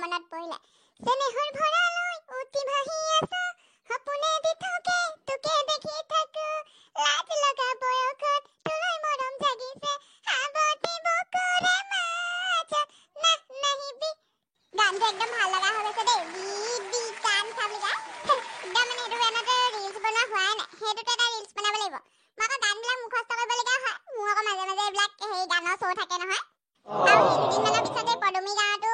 মনত পৰিলে চেনেহৰ ভৰালৈ উঠি ভাহি আছো সপোনে দি থাকে তোকে দেখি থাকো লাজ লগা বয়সত তোলৈ মৰম জাগিছে হাবতি বকুৰে মাছ না নাহিবি গানটো একদম ভাল লগা হৈ গৈছে দেই বি গান চাবলি গা একদম মানে এইটো এনেকে ৰিলছ বনোৱা হোৱাই নাই সেইটোতে এটা ৰিলছ বনাব লাগিব মই আকৌ গানবিলাক মুখস্থ কৰিবলগীয়া হয় মোৰ আকৌ মাজে মাজে এইবিলাক সেই গানৰ শ্ব' থাকে নহয় আৰু দুদিনমানৰ পিছতে পদুমী গাঁৱতো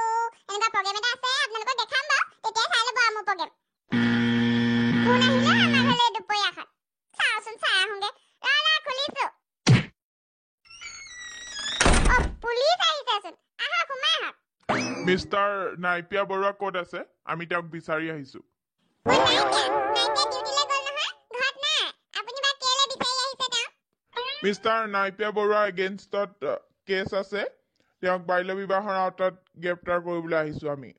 এনেকুৱা প্ৰগ্ৰেম এটা আছে আপোনালোকক দেখাম বাৰু তেতিয়া চাই ল'ব মোৰ প্ৰগ্ৰেম কোন আহিলে আমাৰ ঘৰলৈ দুপৰীয়া খাত চাওচোন চাই আহোঁগে ৰা খুলিছো অ পুলিচ আহিছেচোন আহা সোমাই আহক মিষ্টাৰ নাইপিয়া বৰুৱা ক'ত আছে আমি তেওঁক বিচাৰি আহিছো মিষ্টাৰ নাইপিয়া বৰুৱা এগেইনষ্টত কেছ আছে তেওঁক বাল্য বিবাহৰ আওতাত গ্ৰেপ্তাৰ কৰিবলৈ আহিছো আমি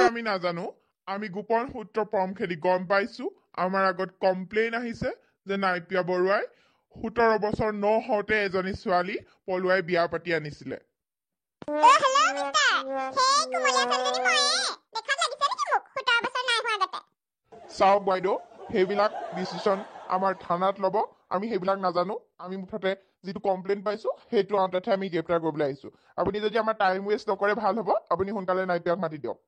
আমি নাজানো আমি গোপন সূত্ৰ পৰম খেদি গম পাইছো আমাৰ আগত কমপ্লেইন আহিছে যে নাইপিয়া বৰুৱাই 17 বছৰ নহওঁতে এজনী ছোৱালী পলুৱাই বিয়া পাতি আনিছিলে চাওক বাইদেউ সেইবিলাক ডিচিশ্যন আমাৰ থানাত ল'ব আমি সেইবিলাক নাজানো আমি মুঠতে যিটো কমপ্লেইন পাইছো সেইটো আওতাতহে আমি গ্ৰেপ্তাৰ কৰিবলৈ আহিছো আপুনি যদি আমাৰ টাইম ৱেষ্ট নকৰে ভাল হ'ব আপুনি সোনকালে নাইপিয়াক মাতি দিয়ক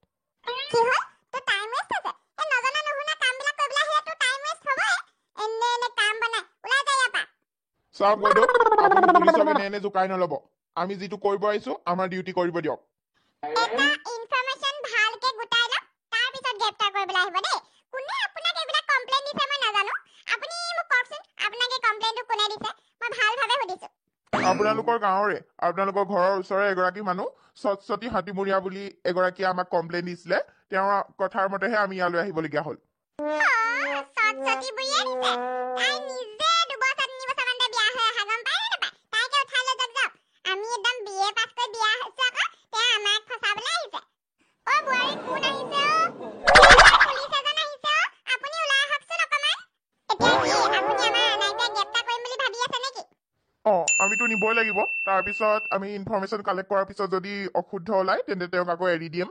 চাওক বাইদেউ আপুনি পুলিচক এনে জোকাই নল'ব আমি যিটো কৰিব আহিছো আমাৰ ডিউটি কৰিব দিয়ক আপোনালোকৰ গাঁৱৰে আপোনালোকৰ ঘৰৰ ওচৰৰে এগৰাকী মানুহ সৎসতী হাতীমুৰীয়া বুলি এগৰাকীয়ে আমাক কমপ্লেইন দিছিলে তেওঁৰ কথাৰ মতেহে আমি ইয়ালৈ আহিবলগীয়া হ'ল আমিতো নিবই লাগিব তাৰপিছত আমি ইনফৰমেশ্যন কালেক্ট কৰাৰ পিছত যদি অশুদ্ধ ওলাই তেন্তে তেওঁক আকৌ এৰি দিম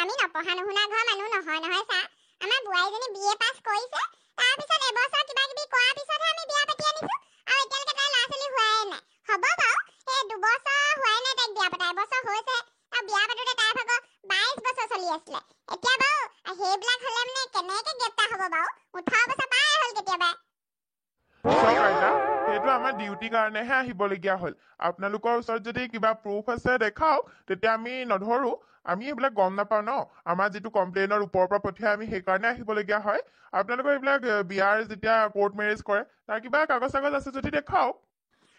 আমি নপঢ়া নুশুনা ঘৰ মানুহ নহয় নহয় চা আমাৰ বুঢ়াইজনী বিএ পাছ কৰিছে তাৰপিছত এবছৰ কিবা কিবি কৰাৰ পিছতহে আমি বিয়া পাতি আনিছো আৰু এতিয়ালৈকে তাই ল'ৰা ছোৱালী হোৱাই নাই হ'ব বাৰু সেই 2 বছৰ হোৱাই নাই তাইক বিয়া পতা এবছৰ হৈছে আৰু বিয়া পাতোতে তাইৰ ভাগৰ 22 বছৰ চলি আছিলে এতিয়া বাৰু সেইবিলাক হ'লে মানে কেনেকে গ্ৰেপ্তাৰ হ'ব বাৰু 18 বছৰ পাৰ হ'ল কেতিয়াবা সেইটো আমাৰ ডিউটিৰ কাৰণেহে আহিবলগীয়া হ'ল আপোনালোকৰ ওচৰত যদি কিবা প্ৰুফ আছে দেখাওক তেতিয়া আমি নধৰো আমি এইবিলাক গম নাপাওঁ ন আমাৰ যিটো কমপ্লেইনৰ ওপৰৰ পৰা পঠিয়াই আমি সেইকাৰণে আহিবলগীয়া হয় আপোনালোকৰ এইবিলাক বিয়াৰ যেতিয়া কোৰ্ট মেৰেজ কৰে তাৰ কিবা কাগজ চাগজ আছে যদি দেখাওক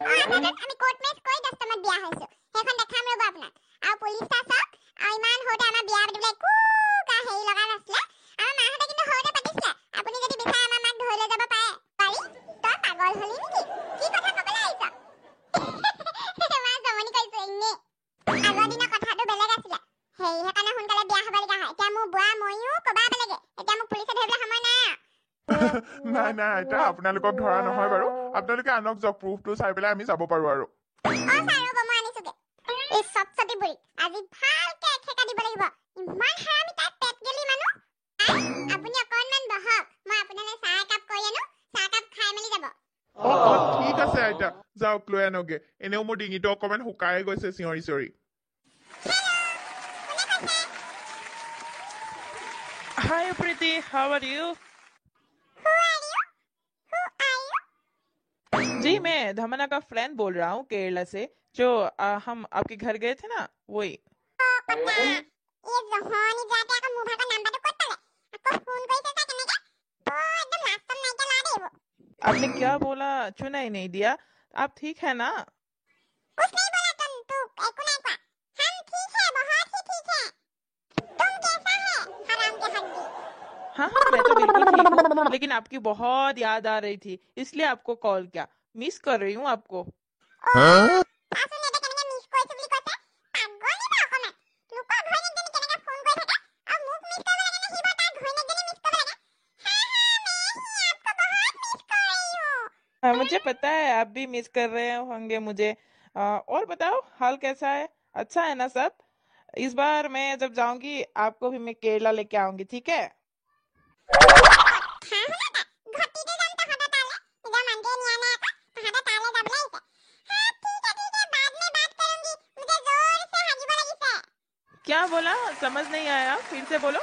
আমি কোৰ্ট মেৰেজ কৰি দস্তমত বিয়া হৈছো সেইখন দেখাম ৰ'ব আপোনাক আৰু পুলিচ চাচক আৰু ইমান হওঁতে আমাৰ বিয়া পাতিবলৈ একো হেৰি লগা নাছিলে আমাৰ মাহঁতে কিন্তু হওঁতে পাতিছিলে আপুনি যদি বিচাৰে আমাৰ মাক ধৰি লৈ যাব পাৰে পাৰি তই পাগল হলি নেকি কি কথা ক'বলৈ আহিছ মা জমনি কৰিছো এনে আগৰ দিনৰ কথাটো বেলেগ আছিলে সেইকাৰণে সোনকালে বিয়া হ'বলগীয়া হয় এতিয়া মোৰ বুঢ়া ময়ো ক'বা বেলেগে এতিয়া মোক পুলিচে ধৰিবলৈ সময় নাই নাই এতিয়া আপোনালোকক ধৰা নহয় বাৰু আপোনালোকে আনক যাওক প্ৰুফটো চাই পেলাই আমি যাব পাৰো আৰু আজি ভালকে খেকা দিব লাগিব ইমান হাৰামি তাই পেট গেলি মানুহ আপুনি অকণমান বহক মই আপোনালৈ চাহ একাপ কৰি আনো চাহ কাপ খাই মেলি যাব ঠিক আছে আইতা যাওক লৈ আনগে এনেও মোৰ ডিঙিটো অকণমান শুকাই গৈছে চিঞৰি চিঞৰি Hi Preeti, how are you? Who are you? जी मैं धमना का फ्रेंड बोल रहा हूँ केरला से जो हम आपके घर गए थे ना वही ये जोहनी जाके का मुंह का नंबर तो कोत ले आपको फोन कइसे था केनेके आपने क्या बोला? चुना ही नहीं दिया। आप ठीक है ना? कुछ नहीं बोला तुम, तू एको नहीं हुआ। हम ठीक है, बहुत ही ठीक है। तुम कैसा है हराम के हड्डी? हाँ हाँ, मैं तो बिल्कुल ठीक हूँ, लेकिन आपकी बहुत याद आ रही थी, इसलिए आपको कॉल किया। मिस कर रही हूँ आपको। আসুন এটা কেনেকে মিস কৰিছো বুলি কৈছে পাগল নি অকমান লোকৰ ঘৈণীকজনী কেনেকে ফোন কৰি থাকে আৰু মোক মিস কৰিব লাগে নে সি তাৰ ঘৈণীকজনী মিস কৰিব লাগে हाँ हाँ मैं ही आपको बहुत मिस कर रही हूँ हाँ, मुझे पता है आप भी मिस कर रहे होंगे मुझे। और बताओ, हाल कैसा है? अच्छा है ना सब? इस बार मैं जब जाऊंगी आपको भी मैं केरला लेके आऊंगी, ठीक है? हाँ हो ना घटी दे जान तो हटा ताले इधर मंदे नहीं आना है तो हटा ताले दबले इसे हाँ ठीक है बाद में बात करूंगी मुझे जोर से हजीबो लगी से क्या बोला? समझ नहीं आया, फिर से बोलो।